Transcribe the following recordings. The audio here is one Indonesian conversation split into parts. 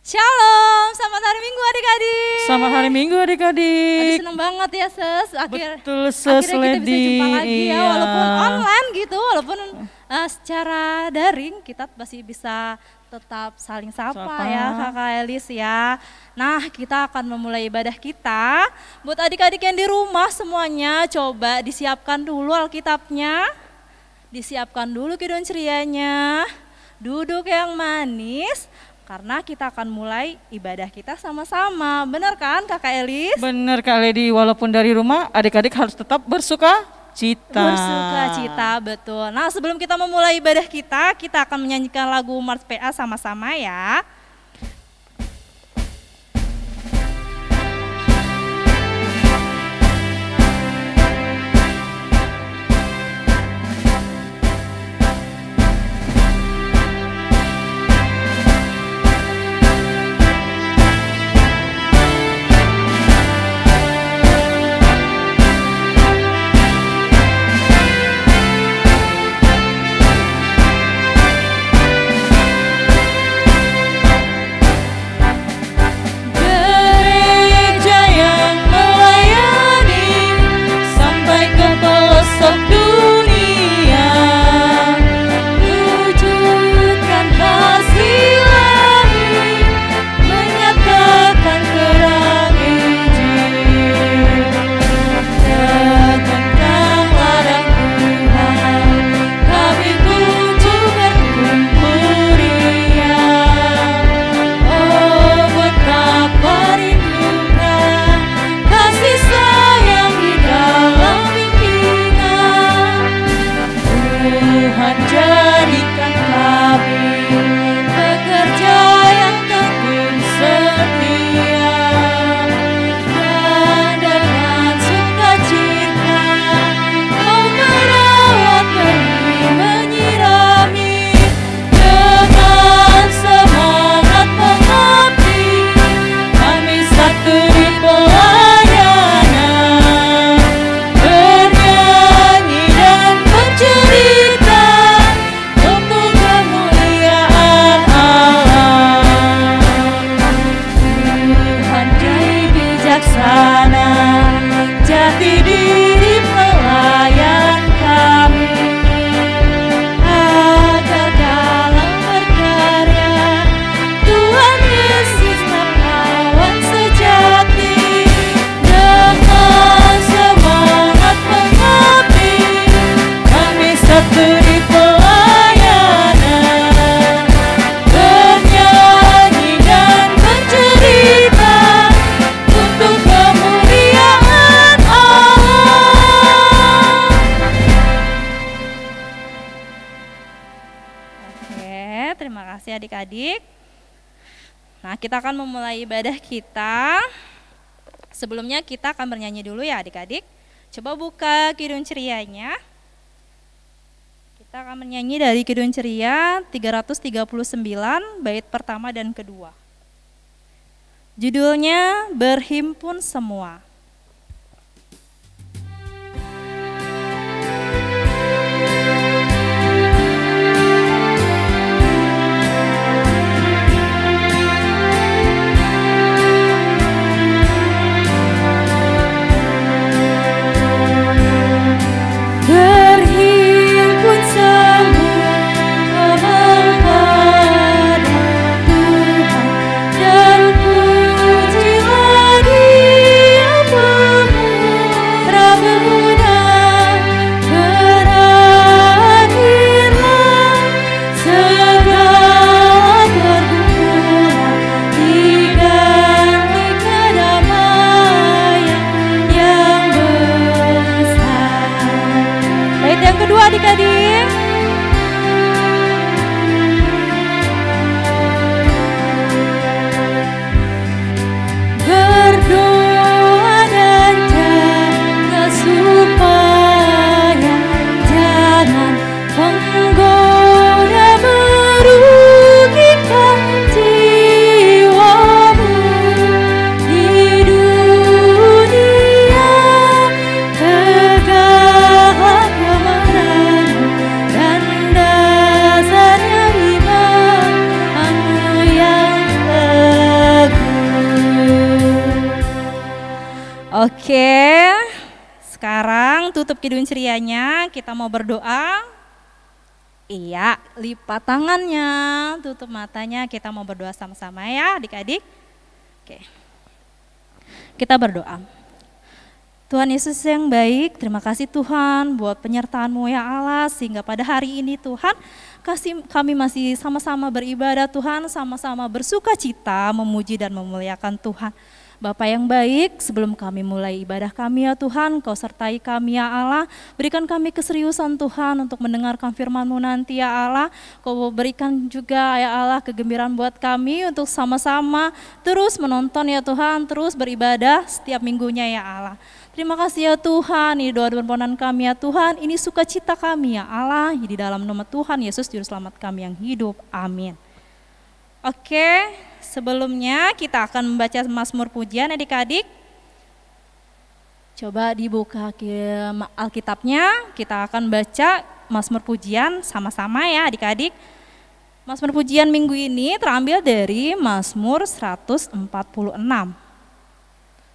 Shalom, selamat hari Minggu adik-adik. Selamat hari Minggu adik-adik. Aduh, seneng banget ya Ses. Betul Ses Akhirnya kita bisa jumpa lagi ya, iya. walaupun online gitu, walaupun secara daring kita masih bisa tetap saling sapa ya Kakak Elis ya. Nah, kita akan memulai ibadah kita. Buat adik-adik yang di rumah semuanya, coba disiapkan dulu Alkitabnya. Disiapkan dulu kidung cerianya. Duduk yang manis. Karena kita akan mulai ibadah kita sama-sama. Benar kan Kakak Elis? Benar Kak Lady, walaupun dari rumah adik-adik harus tetap bersuka cita. Bersuka cita, betul. Nah sebelum kita memulai ibadah kita akan menyanyikan lagu Mars PA sama-sama ya. Adik-adik, nah kita akan memulai ibadah kita. Sebelumnya kita akan bernyanyi dulu ya adik-adik. Coba buka kidung cerianya. Kita akan bernyanyi dari kidung ceria 339 bait pertama dan kedua. Judulnya Berhimpun Semua. Pujilah Dia. tutup kidung cerianya, kita mau berdoa. Iya, lipat tangannya, tutup matanya, kita mau berdoa sama-sama ya adik-adik. Oke, kita berdoa. Tuhan Yesus yang baik, terima kasih Tuhan buat penyertaan-Mu ya Allah, sehingga pada hari ini Tuhan, kami masih sama-sama beribadah Tuhan, sama-sama bersuka cita, memuji dan memuliakan Tuhan. Bapa yang baik, sebelum kami mulai ibadah kami ya Tuhan, Kau sertai kami ya Allah, berikan kami keseriusan Tuhan untuk mendengarkan firman-Mu nanti ya Allah, Kau berikan juga ya Allah kegembiraan buat kami untuk sama-sama terus menonton ya Tuhan, terus beribadah setiap minggunya ya Allah. Terima kasih ya Tuhan, ini doa dan permohonan kami ya Tuhan, ini sukacita kami ya Allah, di dalam nama Tuhan Yesus Juru Selamat kami yang hidup, amin. Oke, sebelumnya kita akan membaca Mazmur Pujian adik-adik. Coba dibuka ke Alkitabnya, kita akan baca Mazmur Pujian sama-sama ya adik-adik. Mazmur Pujian minggu ini terambil dari Mazmur 146.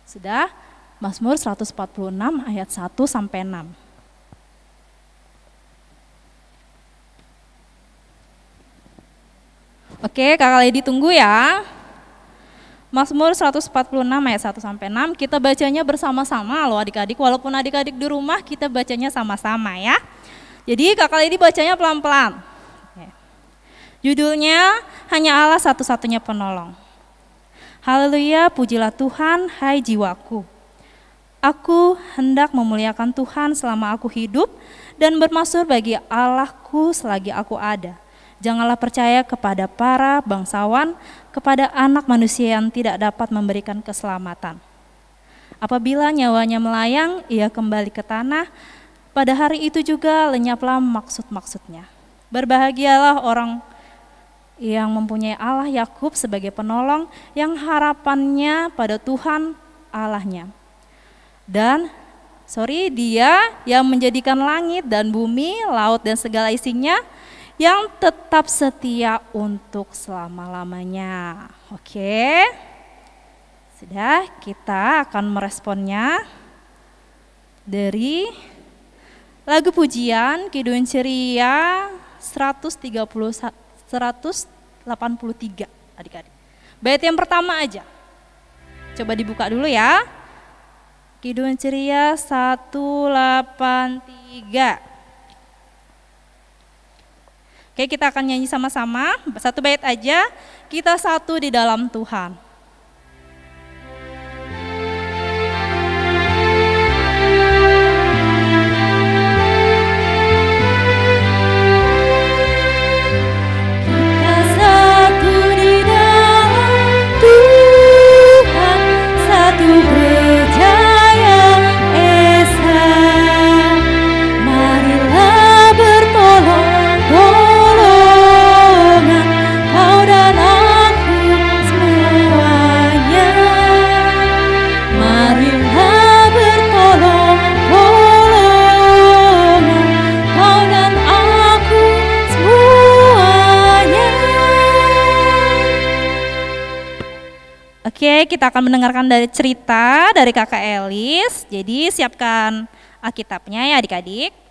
Sudah? Mazmur 146 ayat 1 sampai 6. Oke, Kakak Lady tunggu ya. Mazmur 146 ayat 1 sampai 6 kita bacanya bersama-sama loh adik-adik. Walaupun adik-adik di rumah kita bacanya sama-sama ya. Jadi Kakak Lady bacanya pelan-pelan. Judulnya Hanya Allah Satu-satunya Penolong. Haleluya, pujilah Tuhan, hai jiwaku. Aku hendak memuliakan Tuhan selama aku hidup dan bermaksud bagi Allahku selagi aku ada. Janganlah percaya kepada para bangsawan, kepada anak manusia yang tidak dapat memberikan keselamatan. Apabila nyawanya melayang, ia kembali ke tanah, pada hari itu juga lenyaplah maksud-maksudnya. Berbahagialah orang yang mempunyai Allah Yakub sebagai penolong, yang harapannya pada Tuhan Allahnya. Dan Dia yang menjadikan langit dan bumi, laut dan segala isinya, yang tetap setia untuk selama-lamanya. Oke, sudah, kita akan meresponnya dari lagu pujian Kidung Ceria 183 adik-adik. Bait yang pertama aja, coba dibuka dulu ya. Kidung Ceria 183. Oke, kita akan nyanyi sama-sama, satu bait aja, kita satu di dalam Tuhan. Kita satu di dalam Tuhan, satu berjaya esa. Marilah bertolong Kau dan aku semuanya. Marilah bertolong Kau dan aku semuanya. Oke, kita akan mendengarkan dari cerita dari Kakak Elis. Jadi siapkan Alkitabnya ya adik-adik.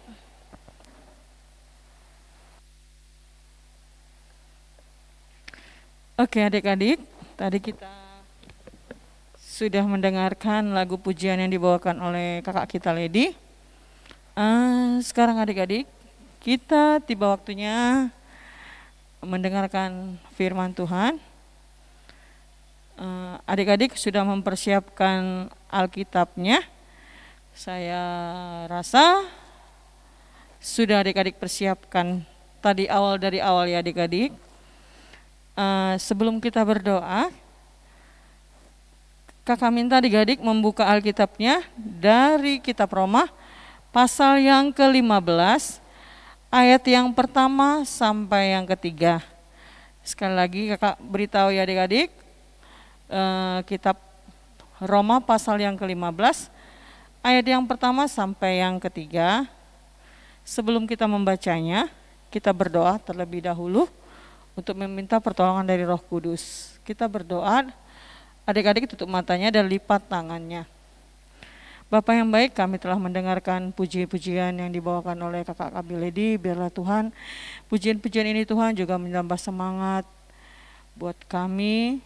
Oke adik-adik, tadi kita sudah mendengarkan lagu pujian yang dibawakan oleh kakak kita Lady. Sekarang adik-adik, kita tiba waktunya mendengarkan firman Tuhan. Adik-adik sudah mempersiapkan Alkitabnya. Saya rasa sudah adik-adik persiapkan dari awal ya adik-adik. Sebelum kita berdoa, kakak minta adik-adik membuka Alkitabnya dari kitab Roma pasal yang ke-15 ayat yang pertama sampai yang ketiga. Sekali lagi kakak beritahu ya adik-adik, kitab Roma pasal yang ke-15 ayat yang pertama sampai yang ketiga. Sebelum kita membacanya, kita berdoa terlebih dahulu untuk meminta pertolongan dari Roh Kudus. Kita berdoa, adik-adik tutup matanya dan lipat tangannya. Bapak yang baik, kami telah mendengarkan puji-pujian yang dibawakan oleh kakak kami Lady. Biarlah Tuhan, pujian-pujian ini Tuhan juga menambah semangat buat kami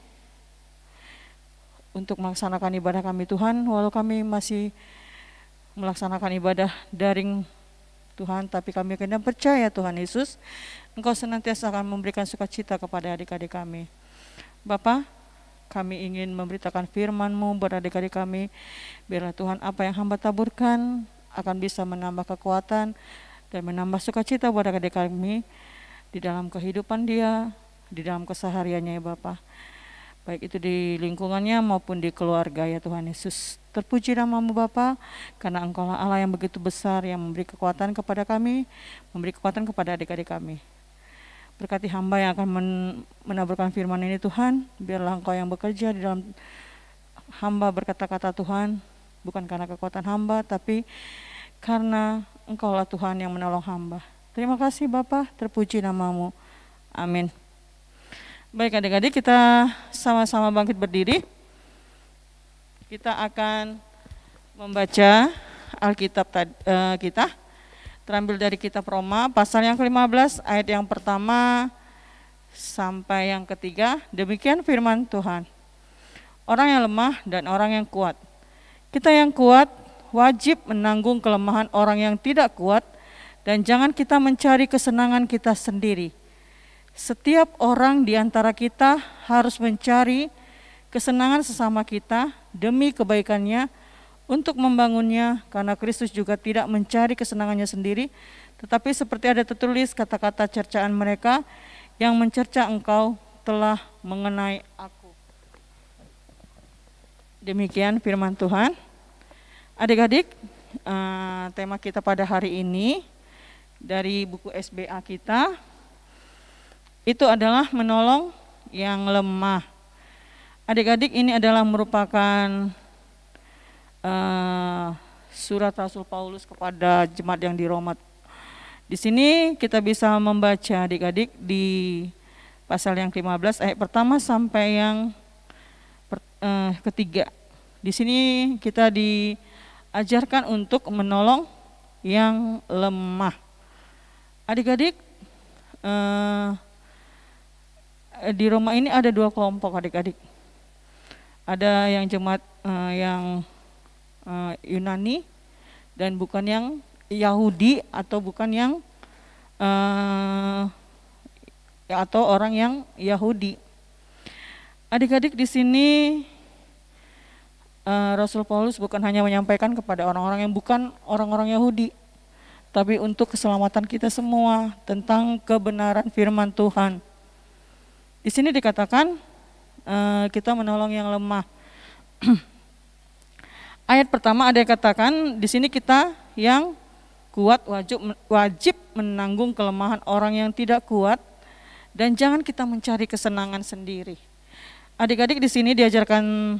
untuk melaksanakan ibadah kami Tuhan. Walau kami masih melaksanakan ibadah daring Tuhan, tapi kami kena percaya Tuhan Yesus, Engkau senantiasa akan memberikan sukacita kepada adik-adik kami. Bapa, kami ingin memberitakan firman-Mu buat adik-adik kami. Biarlah Tuhan, apa yang hamba taburkan akan bisa menambah kekuatan dan menambah sukacita buat adik-adik kami di dalam kehidupan dia, di dalam kesehariannya ya Bapa. Baik itu di lingkungannya maupun di keluarga ya Tuhan Yesus. Terpuji nama-Mu Bapa, karena Engkau Allah yang begitu besar yang memberi kekuatan kepada kami, memberi kekuatan kepada adik-adik kami. Berkati hamba yang akan menaburkan firman ini Tuhan, biarlah Engkau yang bekerja di dalam hamba berkata-kata Tuhan, bukan karena kekuatan hamba, tapi karena Engkaulah Tuhan yang menolong hamba. Terima kasih Bapa, terpuji nama-Mu. Amin. Baik adik-adik, kita sama-sama bangkit berdiri. Kita akan membaca Alkitab kita. Terambil dari kitab Roma pasal yang ke-15 ayat yang pertama sampai yang ketiga. Demikian firman Tuhan. Orang yang lemah dan orang yang kuat. Kita yang kuat wajib menanggung kelemahan orang yang tidak kuat, dan jangan kita mencari kesenangan kita sendiri. Setiap orang di antara kita harus mencari kesenangan sesama kita demi kebaikannya, untuk membangunnya, karena Kristus juga tidak mencari kesenangannya sendiri, tetapi seperti ada tertulis kata-kata cercaan mereka, yang mencerca engkau telah mengenai aku. Demikian firman Tuhan. Adik-adik, tema kita pada hari ini dari buku SBA kita, itu adalah menolong yang lemah. Adik-adik, ini adalah merupakan surat Rasul Paulus kepada jemaat yang di Roma. Di sini kita bisa membaca adik-adik di pasal yang ke-15 ayat pertama sampai yang ketiga. Di sini kita diajarkan untuk menolong yang lemah. Adik-adik, di Roma ini ada dua kelompok adik-adik. Ada yang jemaat yang Yunani dan bukan yang Yahudi, atau bukan yang atau orang yang Yahudi. Adik-adik, di sini Rasul Paulus bukan hanya menyampaikan kepada orang-orang yang bukan orang-orang Yahudi, tapi untuk keselamatan kita semua tentang kebenaran firman Tuhan. Di sini dikatakan kita menolong yang lemah. Ayat pertama ada yang katakan di sini kita yang kuat wajib menanggung kelemahan orang yang tidak kuat, dan jangan kita mencari kesenangan sendiri. Adik-adik, di sini diajarkan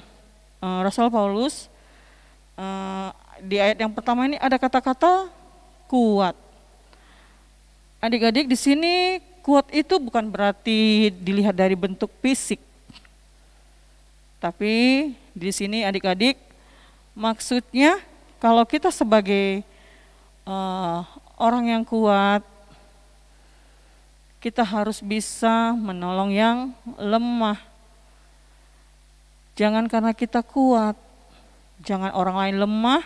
Rasul Paulus di ayat yang pertama ini ada kata-kata kuat. Adik-adik, di sini kuat itu bukan berarti dilihat dari bentuk fisik, tapi di sini adik-adik, maksudnya kalau kita sebagai orang yang kuat, kita harus bisa menolong yang lemah. Jangan karena kita kuat, jangan orang lain lemah,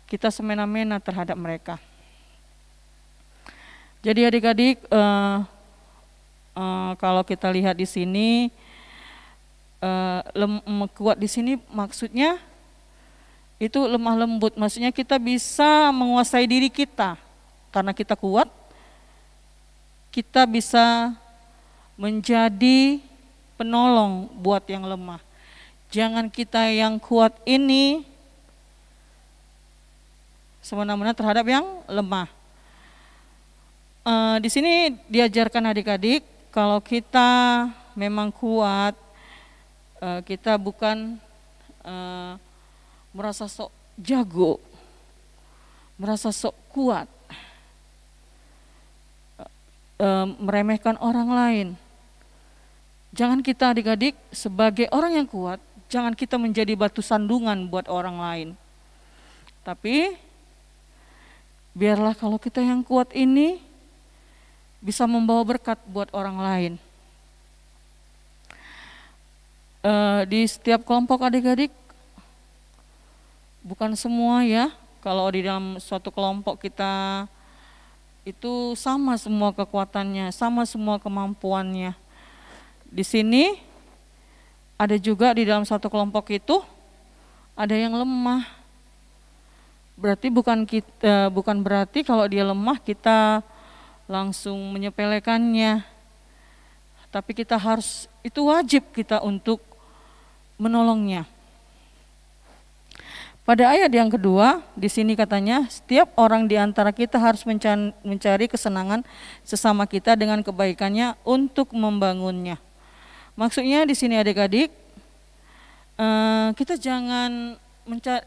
kita semena-mena terhadap mereka. Jadi adik-adik, kalau kita lihat di sini, kuat di sini maksudnya itu lemah lembut, maksudnya kita bisa menguasai diri kita. Karena kita kuat, kita bisa menjadi penolong buat yang lemah. Jangan kita yang kuat ini semena-mena terhadap yang lemah. Di sini diajarkan adik-adik, kalau kita memang kuat, kita bukan merasa sok jago, merasa sok kuat, meremehkan orang lain. Jangan kita adik-adik sebagai orang yang kuat, jangan kita menjadi batu sandungan buat orang lain. Tapi biarlah kalau kita yang kuat ini bisa membawa berkat buat orang lain. Di setiap kelompok adik-adik, bukan semua ya, kalau di dalam suatu kelompok kita itu sama semua kekuatannya, sama semua kemampuannya. Di sini ada juga di dalam satu kelompok itu ada yang lemah. Berarti bukan berarti kalau dia lemah kita langsung menyepelekannya. Tapi kita harus, itu wajib kita untuk menolongnya. Pada ayat yang kedua, di sini katanya, setiap orang di antara kita harus mencari kesenangan sesama kita dengan kebaikannya untuk membangunnya. Maksudnya di sini adik-adik, kita jangan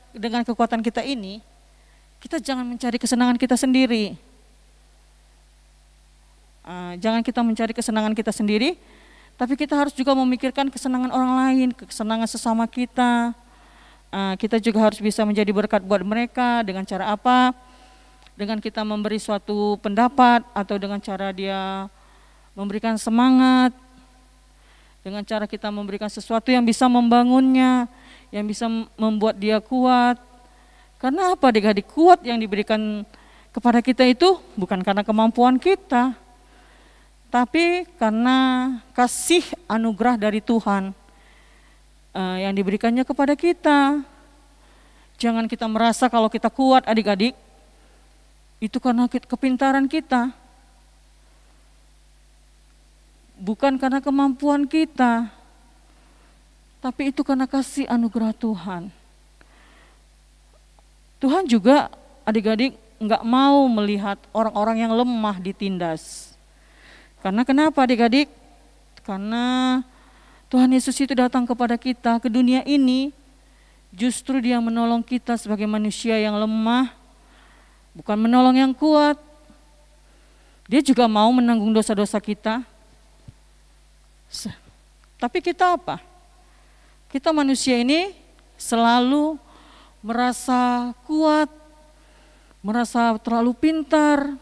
dengan kekuatan kita ini, kita jangan mencari kesenangan kita sendiri. Jangan kita mencari kesenangan kita sendiri, tapi kita harus juga memikirkan kesenangan orang lain, kesenangan sesama kita. Kita juga harus bisa menjadi berkat buat mereka dengan cara apa? Dengan kita memberi suatu pendapat atau dengan cara dia memberikan semangat, dengan cara kita memberikan sesuatu yang bisa membangunnya, yang bisa membuat dia kuat. Karena apa adik-adik? Kuat yang diberikan kepada kita itu bukan karena kemampuan kita, tapi karena kasih anugerah dari Tuhan yang diberikannya kepada kita. Jangan kita merasa kalau kita kuat adik-adik, itu karena kepintaran kita. Bukan karena kemampuan kita, tapi itu karena kasih anugerah Tuhan. Tuhan juga adik-adik enggak mau melihat orang-orang yang lemah ditindas. Karena kenapa adik-adik? Karena Tuhan Yesus itu datang kepada kita, ke dunia ini, justru Dia menolong kita sebagai manusia yang lemah, bukan menolong yang kuat. Dia juga mau menanggung dosa-dosa kita. Tapi kita apa? Kita manusia ini selalu merasa kuat, merasa terlalu pintar.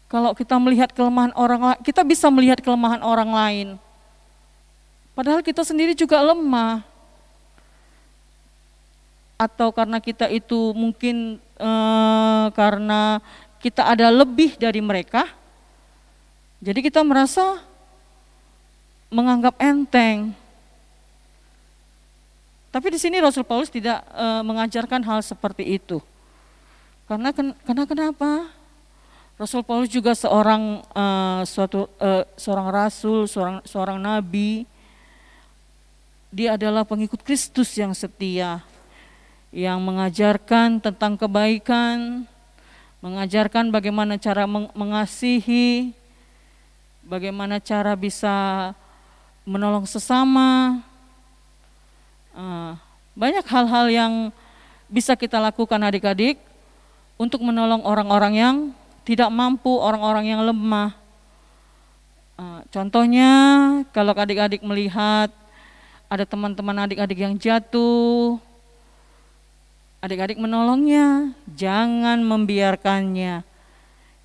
Kalau kita melihat kelemahan orang lain, kita bisa melihat kelemahan orang lain. Padahal kita sendiri juga lemah. Atau karena kita itu mungkin karena kita ada lebih dari mereka, jadi kita merasa menganggap enteng. Tapi di sini Rasul Paulus tidak mengajarkan hal seperti itu. Karena kenapa? Rasul Paulus juga seorang rasul, seorang nabi. Dia adalah pengikut Kristus yang setia, yang mengajarkan tentang kebaikan, mengajarkan bagaimana cara mengasihi, bagaimana cara bisa menolong sesama. Banyak hal-hal yang bisa kita lakukan adik-adik untuk menolong orang-orang yang tidak mampu, orang-orang yang lemah. Contohnya kalau adik-adik melihat ada teman-teman adik-adik yang jatuh, adik-adik menolongnya, jangan membiarkannya.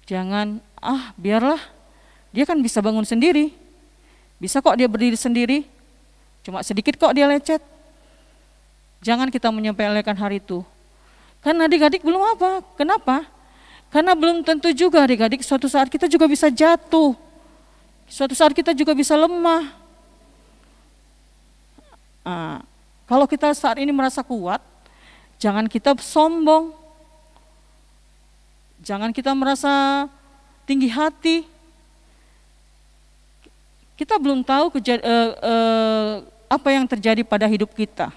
Jangan, biarlah, dia kan bisa bangun sendiri. Bisa kok dia berdiri sendiri, cuma sedikit kok dia lecet. Jangan kita menyepelekan hari itu. Kan adik-adik belum apa, kenapa? Karena belum tentu juga adik-adik suatu saat kita juga bisa jatuh. Suatu saat kita juga bisa lemah. Kalau kita saat ini merasa kuat, jangan kita sombong. Jangan kita merasa tinggi hati. Kita belum tahu apa yang terjadi pada hidup kita.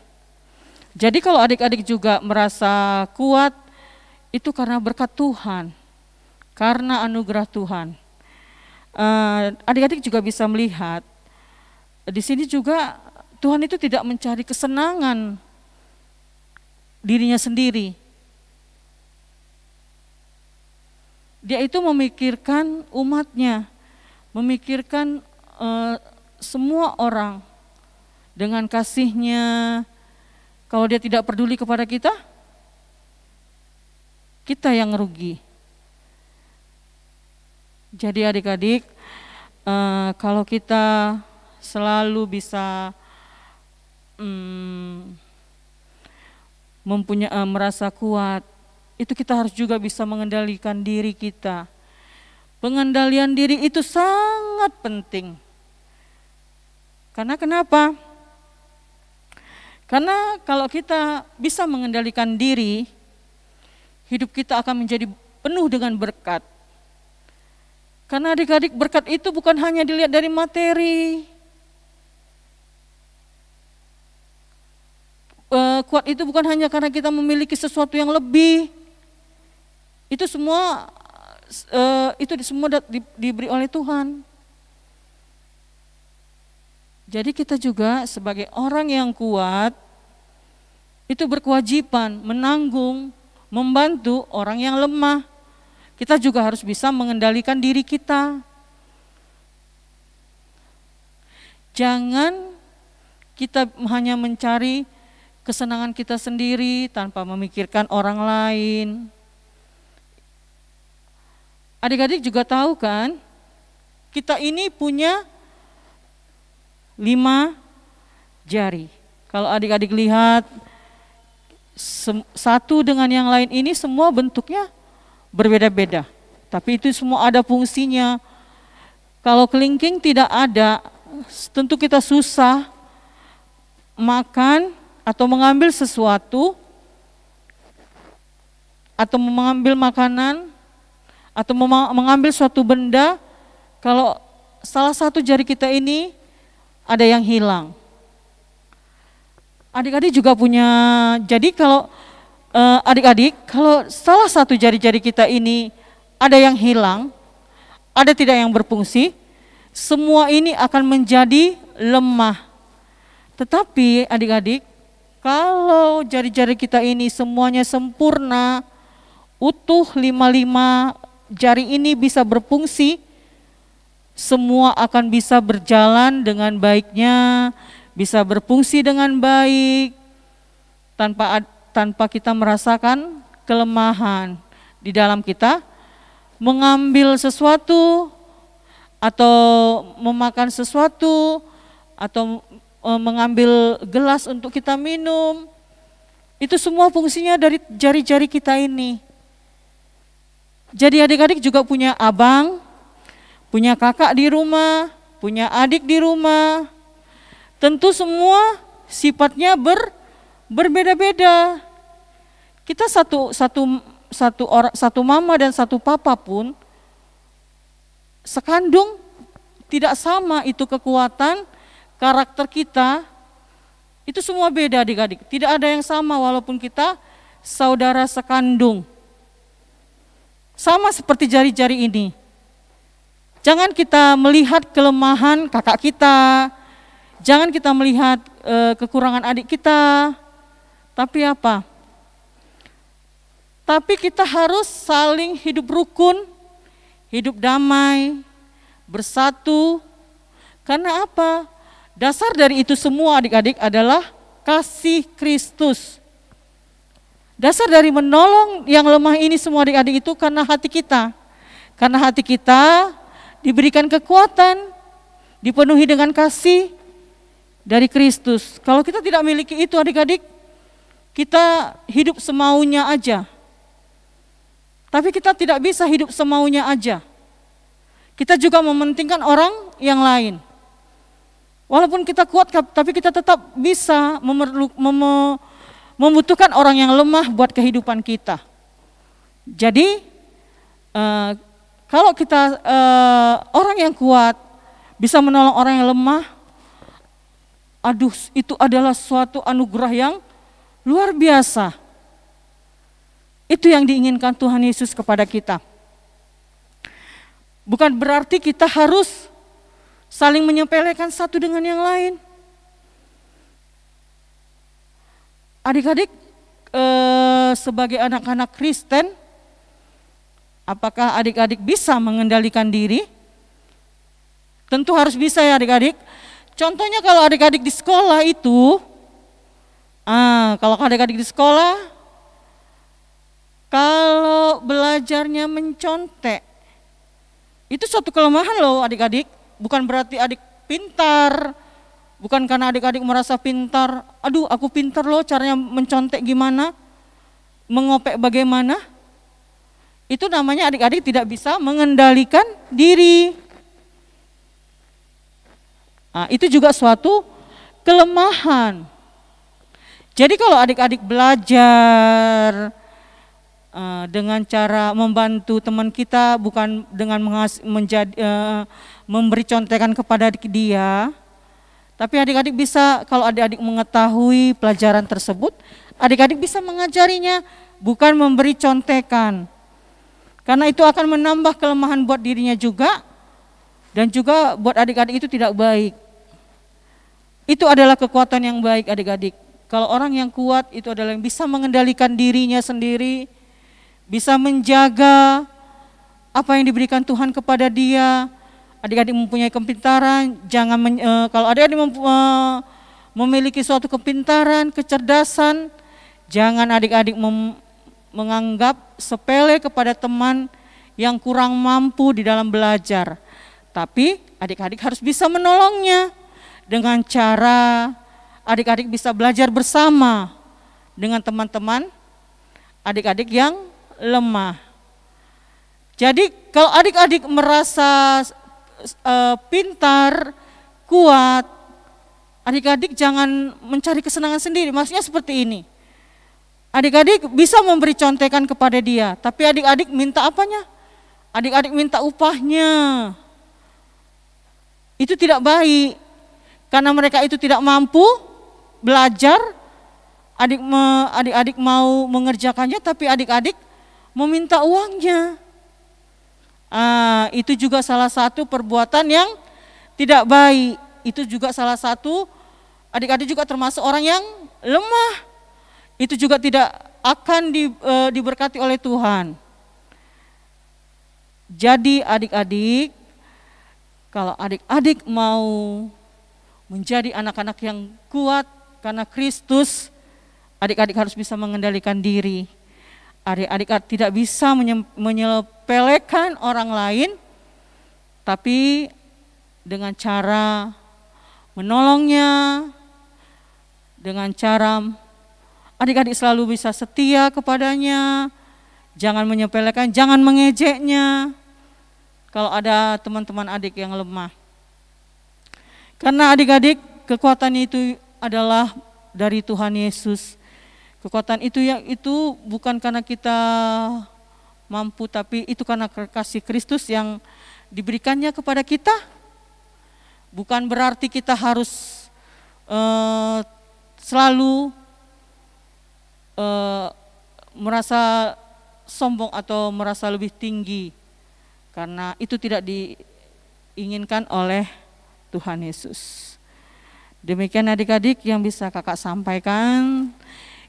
Jadi kalau adik-adik juga merasa kuat, itu karena berkat Tuhan, karena anugerah Tuhan. Adik-adik juga bisa melihat, di sini juga Tuhan itu tidak mencari kesenangan dirinya sendiri. Dia itu memikirkan umatnya, memikirkan semua orang dengan kasihnya. Kalau dia tidak peduli kepada kita, kita yang rugi. Jadi adik-adik, kalau kita selalu bisa merasa kuat, itu kita harus juga bisa mengendalikan diri kita. Pengendalian diri itu sangat penting. Karena kenapa? Karena kalau kita bisa mengendalikan diri, hidup kita akan menjadi penuh dengan berkat. Karena adik-adik, berkat itu bukan hanya dilihat dari materi. Kuat itu bukan hanya karena kita memiliki sesuatu yang lebih. Itu semua diberi oleh Tuhan. Jadi kita juga sebagai orang yang kuat itu berkewajiban menanggung, membantu orang yang lemah. Kita juga harus bisa mengendalikan diri kita. Jangan kita hanya mencari kesenangan kita sendiri tanpa memikirkan orang lain. Adik-adik juga tahu kan, kita ini punya 5 jari. Kalau adik-adik lihat, satu dengan yang lain ini semua bentuknya berbeda-beda. Tapi itu semua ada fungsinya. Kalau kelingking tidak ada, tentu kita susah makan atau mengambil sesuatu, atau mengambil makanan, atau mengambil suatu benda, kalau salah satu jari kita ini ada yang hilang. Adik-adik juga punya, jadi kalau adik-adik, kalau salah satu jari-jari kita ini ada yang hilang, ada tidak yang berfungsi, semua ini akan menjadi lemah. Tetapi adik-adik, kalau jari-jari kita ini semuanya sempurna, utuh 5 jari ini bisa berfungsi, semua akan bisa berjalan dengan baiknya, bisa berfungsi dengan baik, tanpa kita merasakan kelemahan di dalam kita, mengambil sesuatu, atau memakan sesuatu, atau mengambil gelas untuk kita minum. Itu semua fungsinya dari jari-jari kita ini. Jadi adik-adik juga punya abang, punya kakak di rumah, punya adik di rumah. Tentu semua sifatnya berbeda-beda. Kita satu mama dan satu papa pun sekandung, tidak sama itu kekuatan, karakter kita, itu semua beda adik-adik. Tidak ada yang sama walaupun kita saudara sekandung. Sama seperti jari-jari ini. Jangan kita melihat kelemahan kakak kita, jangan kita melihat kekurangan adik kita. Tapi apa? Tapi kita harus saling hidup rukun, hidup damai, bersatu. Karena apa? Dasar dari itu semua adik-adik adalah kasih Kristus. Dasar dari menolong yang lemah ini semua adik-adik itu karena hati kita. Karena hati kita diberikan kekuatan, dipenuhi dengan kasih dari Kristus. Kalau kita tidak memiliki itu adik-adik, kita hidup semaunya aja. Tapi kita tidak bisa hidup semaunya aja. Kita juga mementingkan orang yang lain. Walaupun kita kuat, tapi kita tetap bisa membutuhkan orang yang lemah buat kehidupan kita. Jadi kalau kita orang yang kuat bisa menolong orang yang lemah, aduh, itu adalah suatu anugerah yang luar biasa. Itu yang diinginkan Tuhan Yesus kepada kita. Bukan berarti kita harus saling menyepelekan satu dengan yang lain. Adik-adik, sebagai anak-anak Kristen, apakah adik-adik bisa mengendalikan diri? Tentu harus bisa ya adik-adik. Contohnya kalau adik-adik di sekolah itu, kalau adik-adik di sekolah, Kalau belajarnya mencontek, itu suatu kelemahan loh adik-adik. Bukan berarti adik pintar, bukan karena adik-adik merasa pintar, aduh aku pintar loh caranya mencontek gimana, mengopek bagaimana. Itu namanya adik-adik tidak bisa mengendalikan diri. Nah, itu juga suatu kelemahan. Jadi kalau adik-adik belajar dengan cara membantu teman kita, bukan dengan memberi contekan kepada dia, tapi adik-adik bisa, kalau adik-adik mengetahui pelajaran tersebut, adik-adik bisa mengajarinya, bukan memberi contekan. Karena itu akan menambah kelemahan buat dirinya juga, dan juga buat adik-adik itu tidak baik. Itu adalah kekuatan yang baik adik-adik. Kalau orang yang kuat itu adalah yang bisa mengendalikan dirinya sendiri, bisa menjaga apa yang diberikan Tuhan kepada dia. Adik-adik mempunyai kepintaran, jangan kalau adik-adik memiliki suatu kepintaran, kecerdasan, jangan adik-adik menganggap sepele kepada teman yang kurang mampu di dalam belajar. Tapi adik-adik harus bisa menolongnya dengan cara adik-adik bisa belajar bersama dengan teman-teman adik-adik yang lemah. Jadi kalau adik-adik merasa pintar, kuat, adik-adik jangan mencari kesenangan sendiri. Maksudnya seperti ini, adik-adik bisa memberi contekan kepada dia, tapi adik-adik minta apanya? Adik-adik minta upahnya. Itu tidak baik, karena mereka itu tidak mampu belajar. Adik-adik mau mengerjakannya, tapi adik-adik meminta uangnya. Itu juga salah satu perbuatan yang tidak baik. Itu juga salah satu, adik-adik juga termasuk orang yang lemah. Itu juga tidak akan diberkati oleh Tuhan. Jadi adik-adik, kalau adik-adik mau menjadi anak-anak yang kuat karena Kristus, adik-adik harus bisa mengendalikan diri. Adik-adik tidak bisa menyepelekan orang lain, tapi dengan cara menolongnya, dengan cara adik-adik selalu bisa setia kepadanya, jangan menyepelekan, jangan mengejeknya kalau ada teman-teman adik yang lemah. Karena adik-adik, kekuatan itu adalah dari Tuhan Yesus. Kekuatan itu bukan karena kita mampu, tapi itu karena kasih Kristus yang diberikannya kepada kita. Bukan berarti kita harus selalu merasa sombong atau merasa lebih tinggi, karena itu tidak diinginkan oleh Tuhan Yesus. Demikian adik-adik yang bisa kakak sampaikan.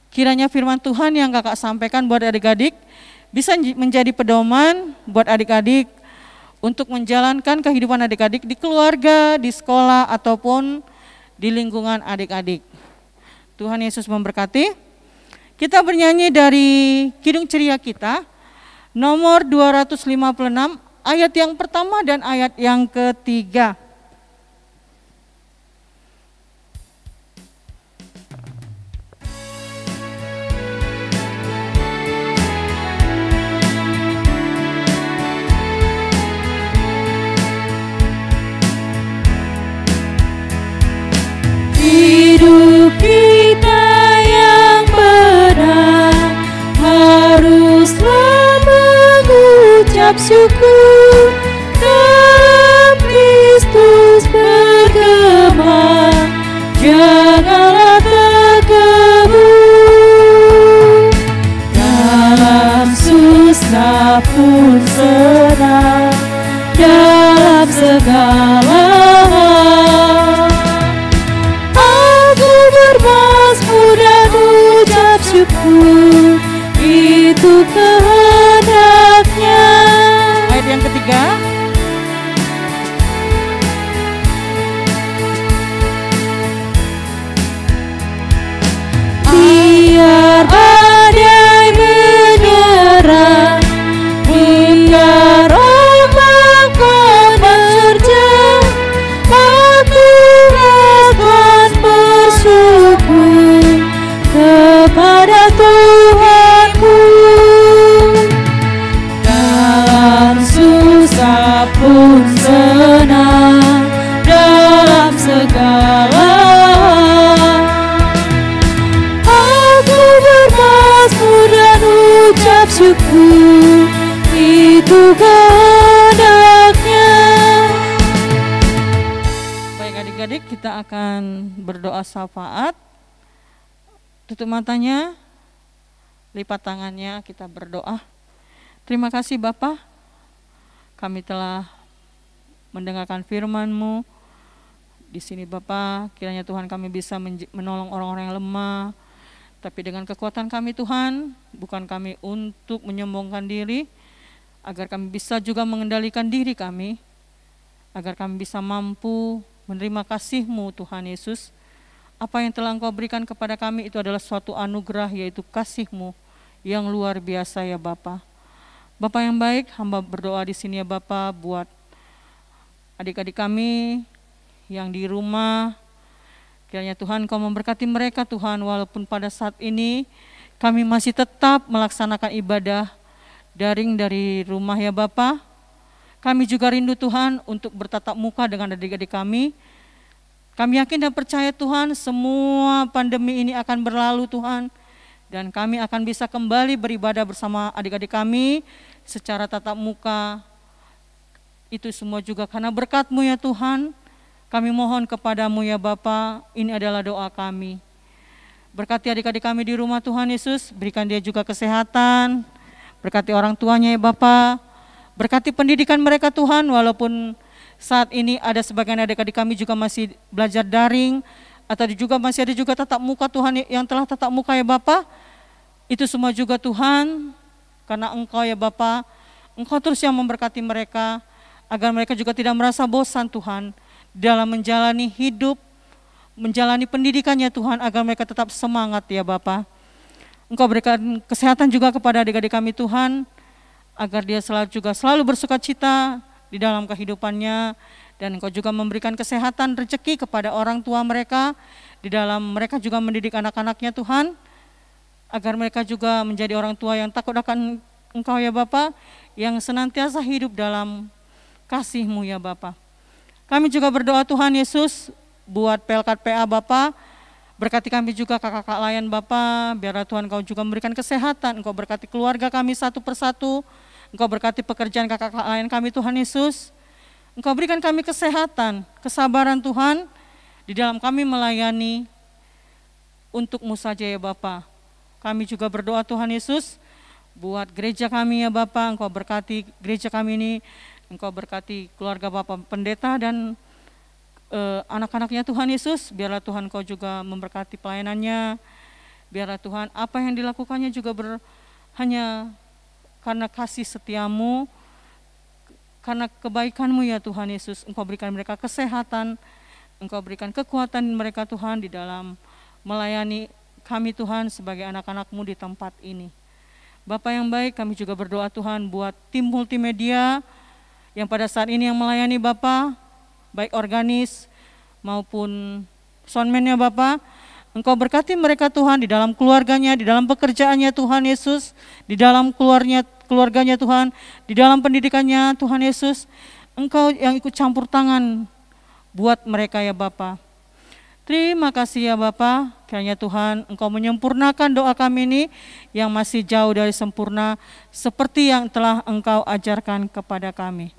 Kiranya firman Tuhan yang kakak sampaikan buat adik-adik bisa menjadi pedoman buat adik-adik untuk menjalankan kehidupan adik-adik di keluarga, di sekolah, ataupun di lingkungan adik-adik. Tuhan Yesus memberkati. Kita bernyanyi dari Kidung Ceria kita, nomor 256, ayat yang pertama dan ayat yang ketiga. Hidup kita yang benar haruslah mengucap syukur, dalam Kristus bergema, janganlah terkebun. Dalam susah pun senang, dalam segala syukur, itu kehendaknya. Ayat yang ketiga. Biar badai menerpa adik-adik kita akan berdoa syafaat. Tutup matanya, lipat tangannya, kita berdoa. Terima kasih Bapa, kami telah mendengarkan firman-Mu. Di sini Bapa, kiranya Tuhan kami bisa menolong orang-orang yang lemah. Tapi dengan kekuatan kami Tuhan, bukan kami untuk menyombongkan diri, agar kami bisa juga mengendalikan diri kami, agar kami bisa mampu menerima kasih-Mu Tuhan Yesus. Apa yang telah Engkau berikan kepada kami itu adalah suatu anugerah, yaitu kasih-Mu yang luar biasa ya Bapa. Bapa yang baik, hamba berdoa di sini ya Bapa buat adik-adik kami yang di rumah. Kiranya Tuhan Kau memberkati mereka Tuhan, walaupun pada saat ini kami masih tetap melaksanakan ibadah daring dari rumah ya Bapa. Kami juga rindu Tuhan untuk bertatap muka dengan adik-adik kami. Kami yakin dan percaya Tuhan semua pandemi ini akan berlalu Tuhan. Dan kami akan bisa kembali beribadah bersama adik-adik kami secara tatap muka. Itu semua juga karena berkat-Mu ya Tuhan. Kami mohon kepadamu ya Bapa, ini adalah doa kami. Berkati adik-adik kami di rumah Tuhan Yesus, berikan dia juga kesehatan. Berkati orang tuanya ya Bapa. Berkati pendidikan mereka Tuhan, walaupun saat ini ada sebagian adik-adik kami juga masih belajar daring, atau juga masih ada juga tatap muka Tuhan yang telah tatap muka ya Bapa. Itu semua juga Tuhan, karena Engkau ya Bapa, Engkau terus yang memberkati mereka, agar mereka juga tidak merasa bosan Tuhan, dalam menjalani hidup, menjalani pendidikannya Tuhan, agar mereka tetap semangat ya Bapa. Engkau berikan kesehatan juga kepada adik-adik kami Tuhan, agar dia selalu bersuka cita di dalam kehidupannya, dan Engkau juga memberikan kesehatan rezeki kepada orang tua mereka, di dalam mereka juga mendidik anak-anaknya Tuhan, agar mereka juga menjadi orang tua yang takut akan Engkau ya Bapa, yang senantiasa hidup dalam kasih-Mu ya Bapa. Kami juga berdoa Tuhan Yesus buat Pelkat PA Bapa. Berkati kami juga kakak-kakak layan Bapa, biarlah Tuhan Kau juga memberikan kesehatan, Engkau berkati keluarga kami satu persatu, Engkau berkati pekerjaan kakak-kakak layan kami Tuhan Yesus. Engkau berikan kami kesehatan, kesabaran Tuhan, di dalam kami melayani untuk-Mu saja ya Bapa. Kami juga berdoa Tuhan Yesus, buat gereja kami ya Bapa, Engkau berkati gereja kami ini, Engkau berkati keluarga Bapa Pendeta dan anak-anaknya Tuhan Yesus, biarlah Tuhan Kau juga memberkati pelayanannya, biarlah Tuhan apa yang dilakukannya juga hanya karena kasih setia-Mu, karena kebaikan-Mu ya Tuhan Yesus. Engkau berikan mereka kesehatan, Engkau berikan kekuatan mereka Tuhan di dalam melayani kami Tuhan sebagai anak-anak-Mu di tempat ini. Bapa yang baik, kami juga berdoa Tuhan buat tim multimedia yang pada saat ini yang melayani Bapa, baik organis maupun soundman-nya Bapa. Engkau berkati mereka Tuhan di dalam keluarganya, di dalam pekerjaannya Tuhan Yesus, di dalam keluarganya Tuhan, di dalam pendidikannya Tuhan Yesus. Engkau yang ikut campur tangan buat mereka ya Bapa. Terima kasih ya Bapa, kiranya Tuhan Engkau menyempurnakan doa kami ini yang masih jauh dari sempurna, seperti yang telah Engkau ajarkan kepada kami.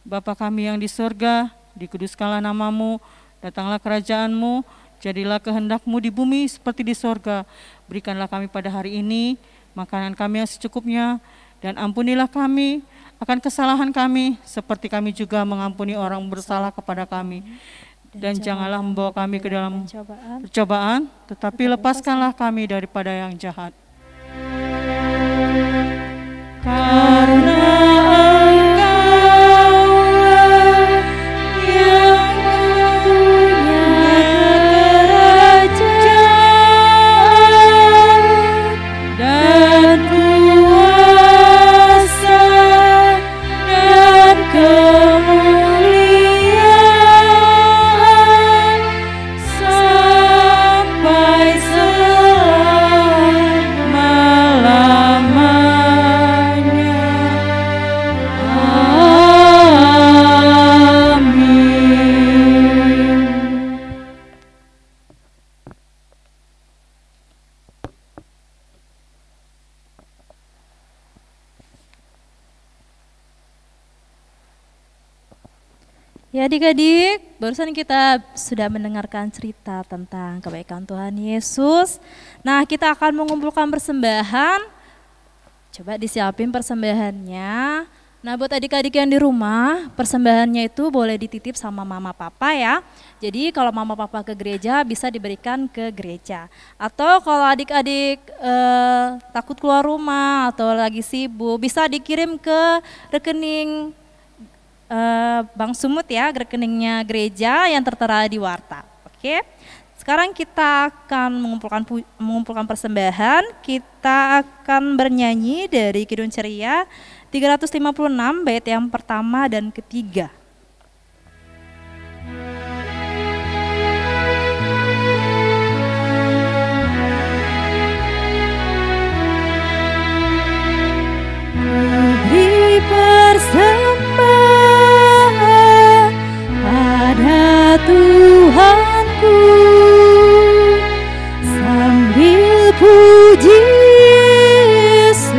Bapa kami yang di surga, dikuduskanlah nama-Mu, datanglah kerajaan-Mu, jadilah kehendak-Mu di bumi seperti di surga. Berikanlah kami pada hari ini makanan kami yang secukupnya, dan ampunilah kami akan kesalahan kami, seperti kami juga mengampuni orang bersalah kepada kami. Dan janganlah membawa kami ke dalam percobaan, tetapi lepaskanlah kami daripada yang jahat. Karena Sampai selama-lamanya. Ya adik-adik, barusan kita sudah mendengarkan cerita tentang kebaikan Tuhan Yesus. Nah, kita akan mengumpulkan persembahan. Coba disiapin persembahannya. Nah, buat adik-adik yang di rumah, persembahannya itu boleh dititip sama mama papa ya. Jadi kalau mama papa ke gereja bisa diberikan ke gereja. Atau kalau adik-adik takut keluar rumah atau lagi sibuk, bisa dikirim ke rekening Bank Sumut ya, rekeningnya gereja yang tertera di warta. Oke. Sekarang kita akan mengumpulkan persembahan. Kita akan bernyanyi dari Kidung Ceria 356 bait yang pertama dan ketiga. Beri persembahan pada Tuhanku sambil puji Yesus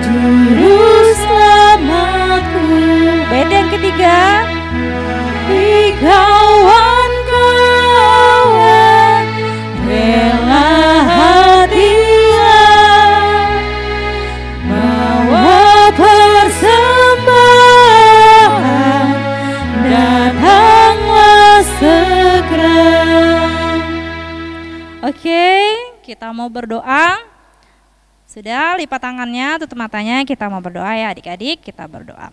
Juru Selamatku. Bait yang ketiga. Di kawan-kawan rela hatilah bawa persembahan, datanglah segera. Oke, kita mau berdoa. Sudah, lipat tangannya, tutup matanya, kita mau berdoa ya adik-adik, kita berdoa.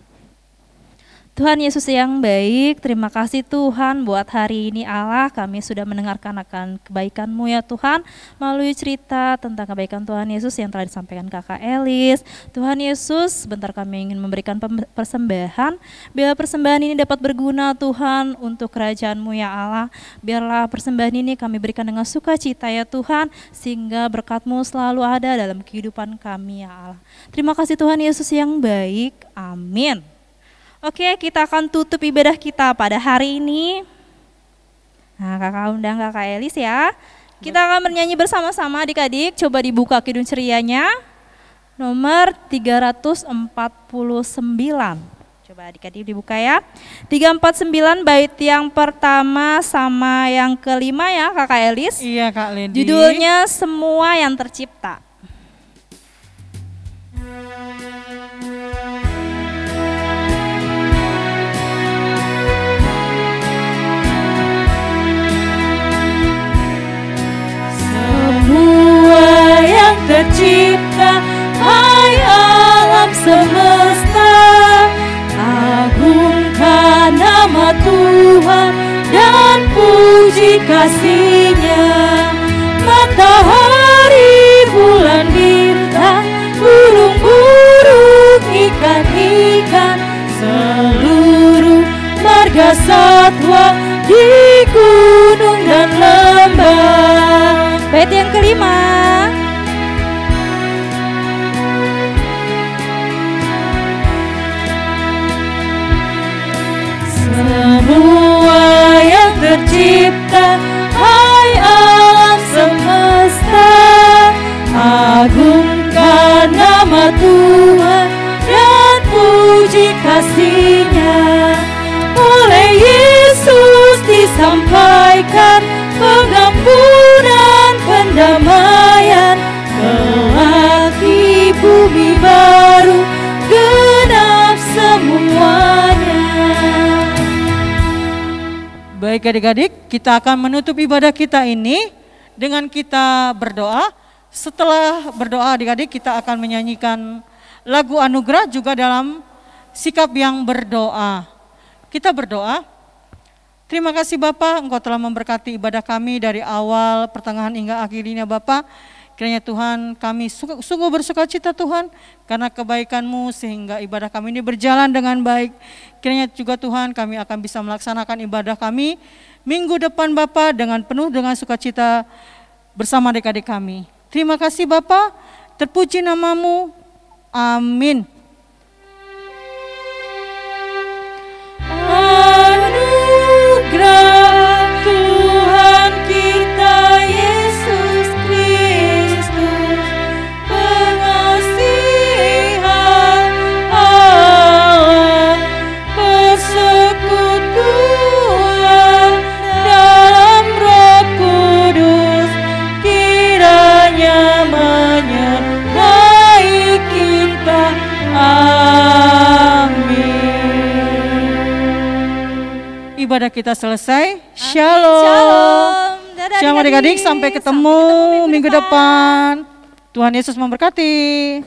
Tuhan Yesus yang baik, terima kasih Tuhan buat hari ini Allah, kami sudah mendengarkan akan kebaikan-Mu ya Tuhan, melalui cerita tentang kebaikan Tuhan Yesus yang telah disampaikan Kakak Elis. Tuhan Yesus, sebentar kami ingin memberikan persembahan, biar persembahan ini dapat berguna Tuhan untuk kerajaan-Mu ya Allah. Biarlah persembahan ini kami berikan dengan sukacita ya Tuhan, sehingga berkat-Mu selalu ada dalam kehidupan kami ya Allah. Terima kasih Tuhan Yesus yang baik, amin. Oke, kita akan tutup ibadah kita pada hari ini. Nah, kakak undang kakak Elis ya. Kita akan bernyanyi bersama-sama adik-adik. Coba dibuka Kidung Cerianya. Nomor 349. Coba adik-adik dibuka ya. 349 bait yang pertama sama yang kelima ya kakak Elis. Iya Kak Ledi. Judulnya Semua yang Tercipta. Semua yang tercipta, hai alam semesta, agungkan nama Tuhan dan puji kasih-Nya. Matahari, bulan, bintang, burung-burung, ikan-ikan, seluruh marga satwa di gunung dan lembah. Bait yang kelima. Semua yang tercipta, hai alam semesta, agungkan nama Tuhan dan puji kasih-Nya. Oleh Yesus disampaikan pengampunan, pendamaian, kelak di bumi baru genap semuanya. Baik adik-adik, kita akan menutup ibadah kita ini dengan kita berdoa. Setelah berdoa adik-adik, kita akan menyanyikan lagu anugerah juga dalam sikap yang berdoa. Kita berdoa. Terima kasih Bapak, Engkau telah memberkati ibadah kami dari awal, pertengahan hingga akhirnya Bapak. Kiranya Tuhan kami sungguh bersuka cita Tuhan karena kebaikan-Mu sehingga ibadah kami ini berjalan dengan baik. Kiranya juga Tuhan kami akan bisa melaksanakan ibadah kami minggu depan Bapak dengan penuh dengan sukacita bersama adik-adik kami. Terima kasih Bapak, terpuji nama-Mu, amin. Anugerah Tuhan kita Yesus Kristus, pengasihan Allah, persekutuan kita selesai. Shalom. Shalom. Dadah Shalom adik-adik, sampai ketemu minggu depan. Tuhan Yesus memberkati.